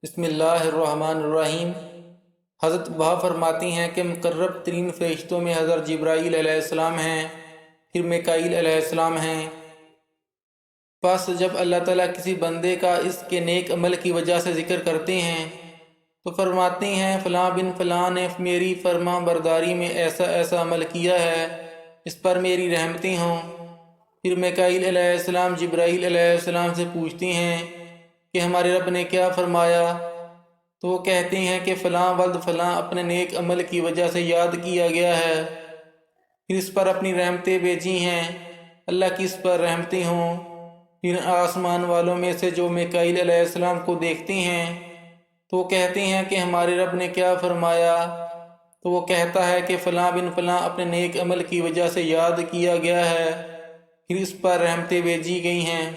بسم اللہ الرحمن الرحیم۔ حضرت وہاں فرماتی ہیں کہ مقرب ترین فرشتوں میں حضرت جبرائیل علیہ السلام ہیں، پھر میکائیل علیہ السلام ہیں۔ پس جب اللہ تعالیٰ کسی بندے کا اس کے نیک عمل کی وجہ سے ذکر کرتے ہیں تو فرماتے ہیں فلاں بن فلاں نے میری فرما برداری میں ایسا ایسا عمل کیا ہے، اس پر میری رحمتیں ہوں۔ پھر میکائیل علیہ السلام جبرائیل علیہ السلام سے پوچھتے ہیں کہ ہمارے رب نے کیا فرمایا؟ تو وہ کہتے ہیں کہ فلاں ولد فلاں اپنے نیک عمل کی وجہ سے یاد کیا گیا ہے، پھر اس پر اپنی رحمتیں بھیجی ہیں، اللہ کی اس پر رحمتیں ہوں۔ پھر آسمان والوں میں سے جو میکائیل علیہ السلام کو دیکھتے ہیں تو وہ کہتے ہیں کہ ہمارے رب نے کیا فرمایا؟ تو وہ کہتا ہے کہ فلاں بن فلاں اپنے نیک عمل کی وجہ سے یاد کیا گیا ہے، پھر اس پر رحمتیں بھیجی گئی ہیں،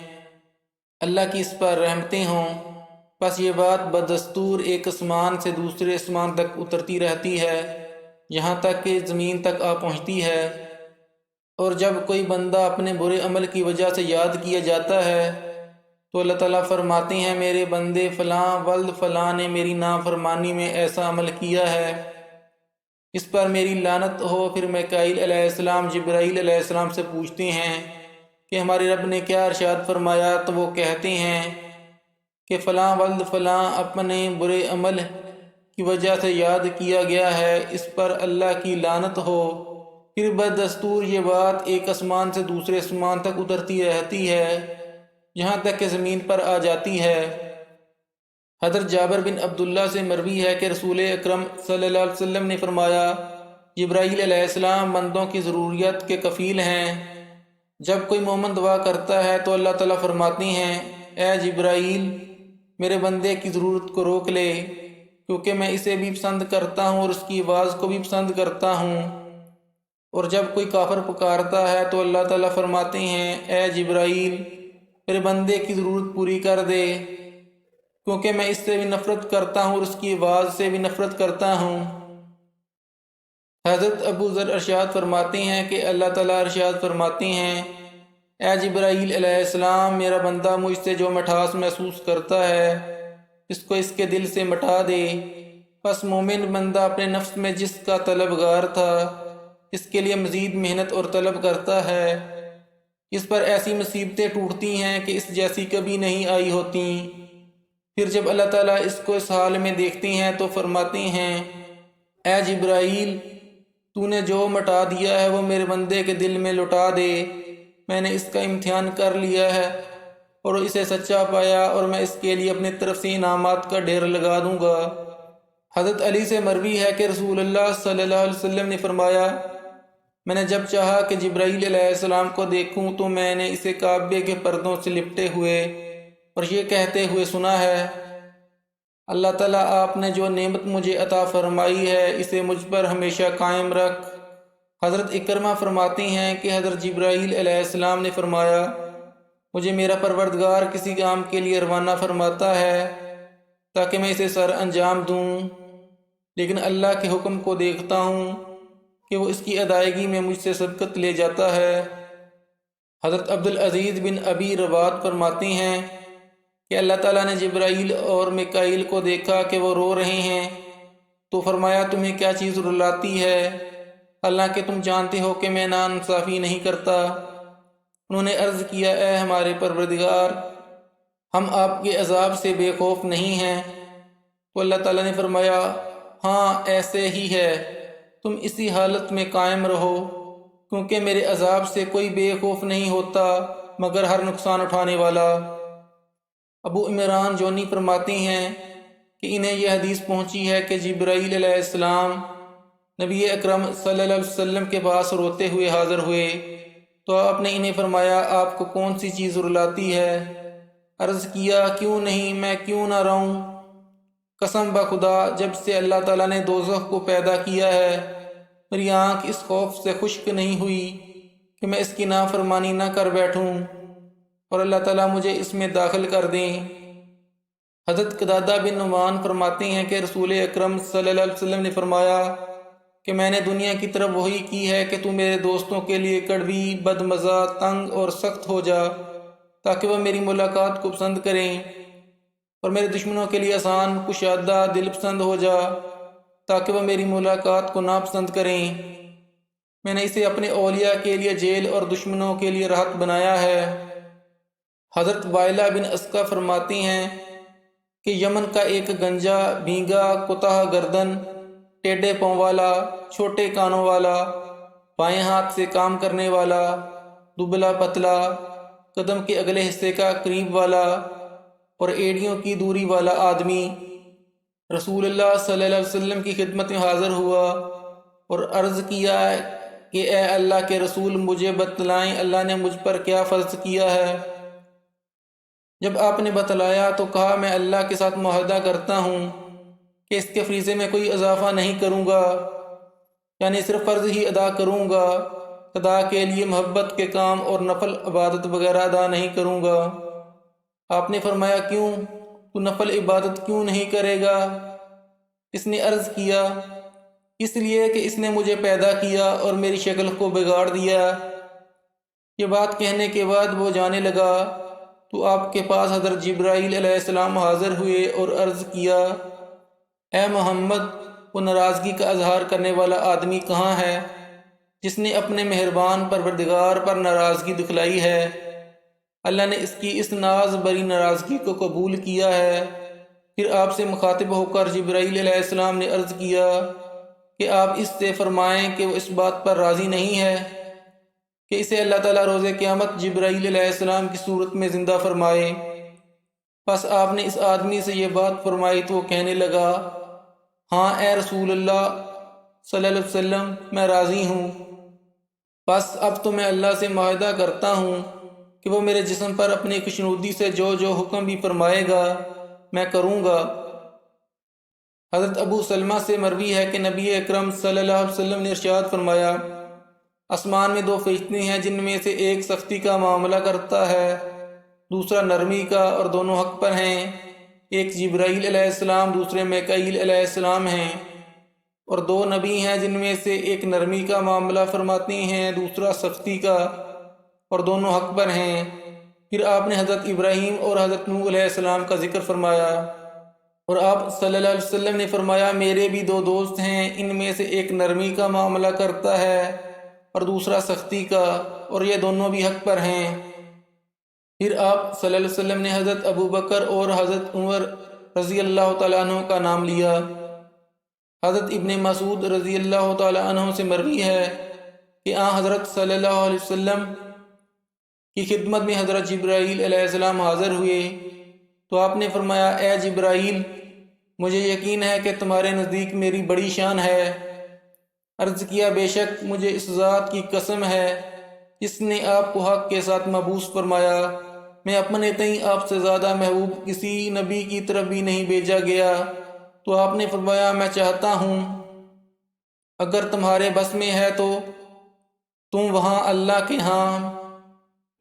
اللہ کی اس پر رحمتیں ہوں۔ بس یہ بات بدستور ایک آسمان سے دوسرے آسمان تک اترتی رہتی ہے، یہاں تک کہ زمین تک آ پہنچتی ہے۔ اور جب کوئی بندہ اپنے برے عمل کی وجہ سے یاد کیا جاتا ہے تو اللہ تعالیٰ فرماتے ہیں میرے بندے فلاں ولد فلاں نے میری نافرمانی میں ایسا عمل کیا ہے، اس پر میری لعنت ہو۔ پھر میکائیل علیہ السلام جبرائیل علیہ السلام سے پوچھتے ہیں کہ ہمارے رب نے کیا ارشاد فرمایا؟ تو وہ کہتے ہیں کہ فلاں ولد فلاں اپنے برے عمل کی وجہ سے یاد کیا گیا ہے، اس پر اللہ کی لعنت ہو۔ پھر بدستور یہ بات ایک آسمان سے دوسرے آسمان تک اترتی رہتی ہے، یہاں تک کہ زمین پر آ جاتی ہے۔ حضرت جابر بن عبداللہ سے مروی ہے کہ رسول اکرم صلی اللہ علیہ وسلم نے فرمایا جبرائیل علیہ السلام بندوں کی ضروریات کے کفیل ہیں۔ جب کوئی مومن دعا کرتا ہے تو اللہ تعالیٰ فرماتی ہیں اے جبرائیل میرے بندے کی ضرورت کو روک لے، کیونکہ میں اسے بھی پسند کرتا ہوں اور اس کی آواز کو بھی پسند کرتا ہوں۔ اور جب کوئی کافر پکارتا ہے تو اللہ تعالیٰ فرماتے ہیں اے جبرائیل میرے بندے کی ضرورت پوری کر دے، کیونکہ میں اس سے بھی نفرت کرتا ہوں اور اس کی آواز سے بھی نفرت کرتا ہوں۔ حضرت ابو ذر ارشاد فرماتے ہیں کہ اللہ تعالیٰ ارشاد فرماتے ہیں اے جبرائیل علیہ السلام میرا بندہ مجھ سے جو مٹھاس محسوس کرتا ہے اس کو اس کے دل سے مٹا دے۔ پس مومن بندہ اپنے نفس میں جس کا طلبگار تھا اس کے لیے مزید محنت اور طلب کرتا ہے، اس پر ایسی مصیبتیں ٹوٹتی ہیں کہ اس جیسی کبھی نہیں آئی ہوتی۔ پھر جب اللہ تعالیٰ اس کو اس حال میں دیکھتے ہیں تو فرماتے ہیں اے جبرائیل تو نے جو مٹا دیا ہے وہ میرے بندے کے دل میں لٹا دے، میں نے اس کا امتحان کر لیا ہے اور اسے سچا پایا اور میں اس کے لیے اپنی طرف سے انعامات کا ڈھیر لگا دوں گا۔ حضرت علی سے مروی ہے کہ رسول اللہ صلی اللہ علیہ وسلم نے فرمایا میں نے جب چاہا کہ جبرائیل علیہ السلام کو دیکھوں تو میں نے اسے کعبے کے پردوں سے لپٹے ہوئے اور یہ کہتے ہوئے سنا ہے اللہ تعالیٰ آپ نے جو نعمت مجھے عطا فرمائی ہے اسے مجھ پر ہمیشہ قائم رکھ۔ حضرت اکرمہ فرماتے ہیں کہ حضرت جبرائیل علیہ السلام نے فرمایا مجھے میرا پروردگار کسی کام کے لیے روانہ فرماتا ہے تاکہ میں اسے سر انجام دوں، لیکن اللہ کے حکم کو دیکھتا ہوں کہ وہ اس کی ادائیگی میں مجھ سے سبقت لے جاتا ہے۔ حضرت عبدالعزیز بن ابی روات فرماتے ہیں کہ اللہ تعالیٰ نے جبرائیل اور میکائیل کو دیکھا کہ وہ رو رہے ہیں تو فرمایا تمہیں کیا چیز رلاتی ہے، حالانکہ تم جانتے ہو کہ میں ناانصافی نہیں کرتا۔ انہوں نے عرض کیا اے ہمارے پروردگار ہم آپ کے عذاب سے بے خوف نہیں ہیں۔ تو اللہ تعالیٰ نے فرمایا ہاں ایسے ہی ہے، تم اسی حالت میں قائم رہو، کیونکہ میرے عذاب سے کوئی بے خوف نہیں ہوتا مگر ہر نقصان اٹھانے والا۔ ابو عمران جونی فرماتے ہیں کہ انہیں یہ حدیث پہنچی ہے کہ جبرائیل علیہ السلام نبی اکرم صلی اللہ علیہ وسلم کے پاس روتے ہوئے حاضر ہوئے تو آپ نے انہیں فرمایا آپ کو کون سی چیز رلاتی ہے؟ عرض کیا کیوں نہیں، میں کیوں نہ رہوں؟ قسم بخدا جب سے اللہ تعالیٰ نے دوزخ کو پیدا کیا ہے میری آنکھ اس خوف سے خشک نہیں ہوئی کہ میں اس کی نافرمانی نہ کر بیٹھوں اور اللہ تعالیٰ مجھے اس میں داخل کر دیں۔ حضرت قتادہ بن نعمان فرماتے ہیں کہ رسول اکرم صلی اللہ علیہ وسلم نے فرمایا کہ میں نے دنیا کی طرف وحی کی ہے کہ تو میرے دوستوں کے لیے کڑوی، بدمزہ، تنگ اور سخت ہو جا تاکہ وہ میری ملاقات کو پسند کریں۔ اور میرے دشمنوں کے لیے آسان کشادہ دل پسند ہو جا تاکہ وہ میری ملاقات کو ناپسند کریں۔ میں نے اسے اپنے اولیاء کے لیے جیل اور دشمنوں کے لیے راحت بنایا ہے۔ حضرت وائلہ بن اسقا فرماتی ہیں کہ یمن کا ایک گنجا، بھینگا، کوتاہ گردن، ٹیڑھے پاؤں والا، چھوٹے کانوں والا، بائیں ہاتھ سے کام کرنے والا، دبلا پتلا، قدم کے اگلے حصے کا قریب والا اور ایڑیوں کی دوری والا آدمی رسول اللہ صلی اللہ علیہ وسلم کی خدمت میں حاضر ہوا اور عرض کیا کہ اے اللہ کے رسول، مجھے بتلائیں اللہ نے مجھ پر کیا فرض کیا ہے۔ جب آپ نے بتلایا تو کہا، میں اللہ کے ساتھ معاہدہ کرتا ہوں کہ اس کے فریضے میں کوئی اضافہ نہیں کروں گا، یعنی صرف فرض ہی ادا کروں گا، خدا کے لیے محبت کے کام اور نفل عبادت وغیرہ ادا نہیں کروں گا۔ آپ نے فرمایا، کیوں؟ تو نفل عبادت کیوں نہیں کرے گا؟ اس نے عرض کیا، اس لیے کہ اس نے مجھے پیدا کیا اور میری شکل کو بگاڑ دیا۔ یہ بات کہنے کے بعد وہ جانے لگا تو آپ کے پاس حضرت جبرائیل علیہ السلام حاضر ہوئے اور عرض کیا، اے محمد، وہ ناراضگی کا اظہار کرنے والا آدمی کہاں ہے جس نے اپنے مہربان پروردگار پر ناراضگی دکھلائی ہے؟ اللہ نے اس کی اس ناز بری ناراضگی کو قبول کیا ہے۔ پھر آپ سے مخاطب ہو کر جبرائیل علیہ السلام نے عرض کیا کہ آپ اس سے فرمائیں کہ وہ اس بات پر راضی نہیں ہے کہ اسے اللہ تعالیٰ روز قیامت جبرائیل علیہ السلام کی صورت میں زندہ فرمائے۔ پس آپ نے اس آدمی سے یہ بات فرمائی تو وہ کہنے لگا، ہاں اے رسول اللہ صلی اللہ علیہ وسلم، میں راضی ہوں۔ بس اب تو میں اللہ سے معاہدہ کرتا ہوں کہ وہ میرے جسم پر اپنی خوشنودی سے جو جو حکم بھی فرمائے گا میں کروں گا۔ حضرت ابو سلمہ سے مروی ہے کہ نبی اکرم صلی اللہ علیہ وسلم نے ارشاد فرمایا، آسمان میں دو فرشتے ہیں جن میں سے ایک سختی کا معاملہ کرتا ہے، دوسرا نرمی کا، اور دونوں حق پر ہیں۔ ایک جبرائیل علیہ السلام، دوسرے میکائیل علیہ السلام ہیں، اور دو نبی ہیں جن میں سے ایک نرمی کا معاملہ فرماتے ہیں، دوسرا سختی کا، اور دونوں حق پر ہیں۔ پھر آپ نے حضرت ابراہیم اور حضرت نوح علیہ السلام کا ذکر فرمایا، اور آپ صلی اللہ علیہ وسلم نے فرمایا، میرے بھی دو دوست ہیں، ان میں سے ایک نرمی کا معاملہ کرتا ہے اور دوسرا سختی کا، اور یہ دونوں بھی حق پر ہیں۔ پھر آپ صلی اللہ علیہ وسلم نے حضرت ابو بکر اور حضرت عمر رضی اللہ تعالیٰ عنہ کا نام لیا۔ حضرت ابن مسعود رضی اللہ تعالیٰ عنہ سے مروی ہے کہ حضرت صلی اللہ علیہ وسلم کی خدمت میں حضرت جبرائیل علیہ السلام حاضر ہوئے تو آپ نے فرمایا، اے جبرائیل، مجھے یقین ہے کہ تمہارے نزدیک میری بڑی شان ہے۔ عرض کیا، بے شک مجھے اس ذات کی قسم ہے جس نے آپ کو حق کے ساتھ مبعوث فرمایا، میں اپنے تئیں آپ سے زیادہ محبوب کسی نبی کی طرف بھی نہیں بھیجا گیا۔ تو آپ نے فرمایا، میں چاہتا ہوں اگر تمہارے بس میں ہے تو تم وہاں اللہ کے ہاں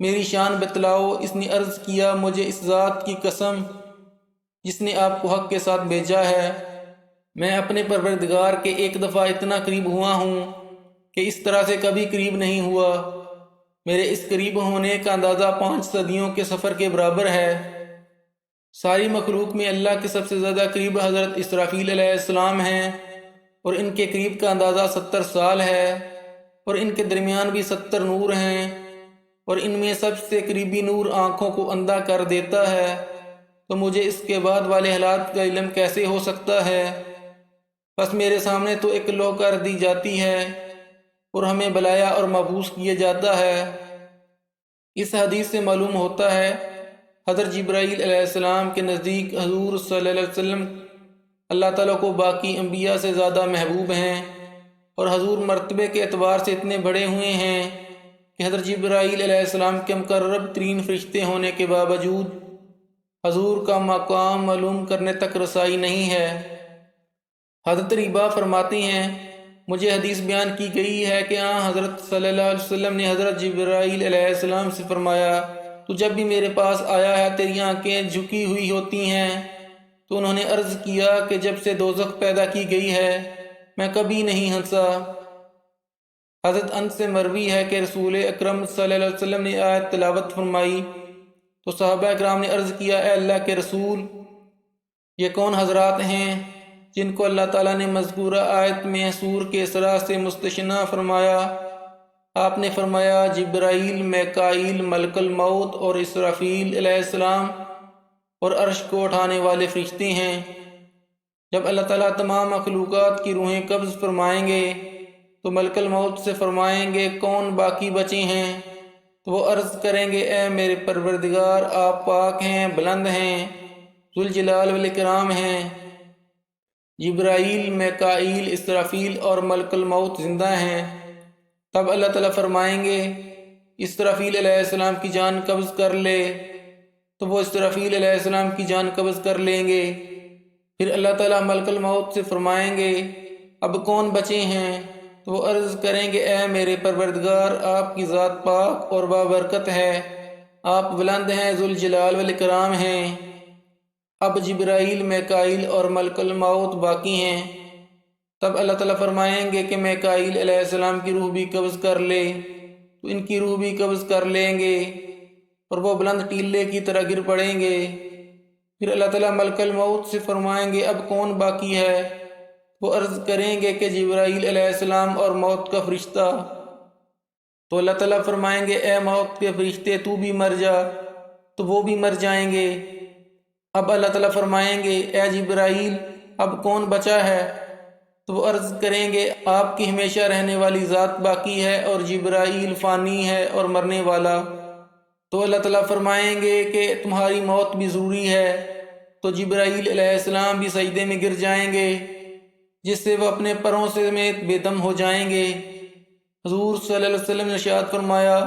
میری شان بتلاؤ۔ اس نے عرض کیا، مجھے اس ذات کی قسم جس نے آپ کو حق کے ساتھ بھیجا ہے، میں اپنے پروردگار کے ایک دفعہ اتنا قریب ہوا ہوں کہ اس طرح سے کبھی قریب نہیں ہوا۔ میرے اس قریب ہونے کا اندازہ 5 صدیوں کے سفر کے برابر ہے۔ ساری مخلوق میں اللہ کے سب سے زیادہ قریب حضرت اسرافیل علیہ السلام ہیں، اور ان کے قریب کا اندازہ 70 سال ہے، اور ان کے درمیان بھی 70 نور ہیں، اور ان میں سب سے قریبی نور آنکھوں کو اندھا کر دیتا ہے، تو مجھے اس کے بعد والے حالات کا علم کیسے ہو سکتا ہے؟ بس میرے سامنے تو ایک لوح کر دی جاتی ہے اور ہمیں بلایا اور مبعوث کیا جاتا ہے۔ اس حدیث سے معلوم ہوتا ہے حضرت جبرائیل علیہ السلام کے نزدیک حضور صلی اللہ علیہ وسلم اللہ تعالیٰ کو باقی انبیاء سے زیادہ محبوب ہیں، اور حضور مرتبے کے اعتبار سے اتنے بڑے ہوئے ہیں کہ حضرت جبرائیل علیہ السلام کے مقرب ترین فرشتے ہونے کے باوجود حضور کا مقام معلوم کرنے تک رسائی نہیں ہے۔ حضرت ریبا فرماتی ہیں، مجھے حدیث بیان کی گئی ہے کہ حضرت صلی اللہ علیہ وسلم نے حضرت جبرائیل علیہ السلام سے فرمایا، تو جب بھی میرے پاس آیا ہے تیری آنکھیں جھکی ہوئی ہوتی ہیں۔ تو انہوں نے عرض کیا کہ جب سے دوزخ پیدا کی گئی ہے میں کبھی نہیں ہنسا۔ حضرت انس سے مروی ہے کہ رسول اکرم صلی اللہ علیہ وسلم نے آیت تلاوت فرمائی تو صحابہ اکرام نے عرض کیا، اے اللہ کے رسول، یہ کون حضرات ہیں جن کو اللہ تعالیٰ نے مذکورہ آیت میں سور کے اسراء سے مستثنی فرمایا؟ آپ نے فرمایا جبرائیل، میکائیل، ملک الموت اور اسرافیل علیہ السلام اور عرش کو اٹھانے والے فرشتے ہیں۔ جب اللہ تعالیٰ تمام مخلوقات کی روحیں قبض فرمائیں گے تو ملک الموت سے فرمائیں گے کون باقی بچے ہیں؟ تو وہ عرض کریں گے اے میرے پروردگار، آپ پاک ہیں، بلند ہیں، ذوالجلال والاکرام ہیں۔ جبرائیل، میکائیل، اسرافیل اور ملک الموت زندہ ہیں۔ تب اللہ تعالیٰ فرمائیں گے اسرافیل علیہ السلام کی جان قبض کر لے، تو وہ اسرافیل علیہ السلام کی جان قبض کر لیں گے۔ پھر اللہ تعالیٰ ملک الموت سے فرمائیں گے اب کون بچے ہیں؟ تو وہ عرض کریں گے اے میرے پروردگار، آپ کی ذات پاک اور بابرکت ہے، آپ بلند ہیں، ذوالجلال والاکرام ہیں۔ اب جبرائیل، میکائیل اور ملک الموت باقی ہیں۔ تب اللہ تعالیٰ فرمائیں گے کہ میکائیل علیہ السلام کی روح بھی قبض کر لے، تو ان کی روح بھی قبض کر لیں گے اور وہ بلند ٹیلے کی طرح گر پڑیں گے۔ پھر اللہ تعالیٰ ملک الموت سے فرمائیں گے اب کون باقی ہے؟ وہ عرض کریں گے کہ جبرائیل علیہ السلام اور موت کا فرشتہ۔ تو اللہ تعالیٰ فرمائیں گے اے موت کے فرشتے تو بھی مر جا، تو وہ بھی مر جائیں گے۔ اب اللہ تعالیٰ فرمائیں گے اے جبرائیل اب کون بچا ہے؟ تو وہ عرض کریں گے آپ کی ہمیشہ رہنے والی ذات باقی ہے اور جبرائیل فانی ہے اور مرنے والا۔ تو اللہ تعالیٰ فرمائیں گے کہ تمہاری موت بھی ضروری ہے، تو جبرائیل علیہ السلام بھی سجدے میں گر جائیں گے، جس سے وہ اپنے پروں سمیت بے دم ہو جائیں گے۔ حضور صلی اللہ علیہ وسلم نے ارشاد فرمایا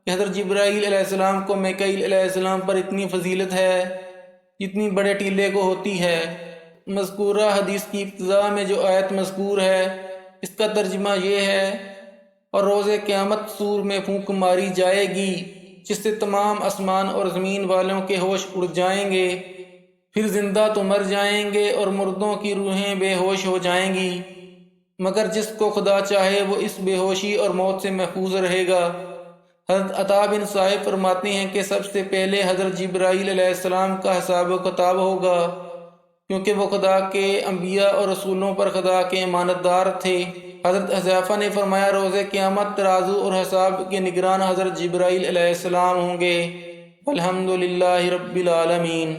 کہ حضرت جبرائیل علیہ السلام کو میکائیل علیہ السلام پر اتنی فضیلت ہے جتنی بڑے ٹیلے کو ہوتی ہے۔ مذکورہ حدیث کی ابتداء میں جو آیت مذکور ہے اس کا ترجمہ یہ ہے اور روز قیامت سور میں پھونک ماری جائے گی جس سے تمام آسمان اور زمین والوں کے ہوش اڑ جائیں گے، پھر زندہ تو مر جائیں گے اور مردوں کی روحیں بے ہوش ہو جائیں گی، مگر جس کو خدا چاہے وہ اس بے ہوشی اور موت سے محفوظ رہے گا۔ حضرت عطا بن صائب فرماتے ہیں کہ سب سے پہلے حضرت جبرائیل علیہ السلام کا حساب و کتاب ہوگا، کیونکہ وہ خدا کے انبیاء اور رسولوں پر خدا کے امانت دار تھے۔ حضرت حذیفہ نے فرمایا روز قیامت ترازو اور حساب کے نگران حضرت جبرائیل علیہ السلام ہوں گے۔ الحمدللہ رب العالمین۔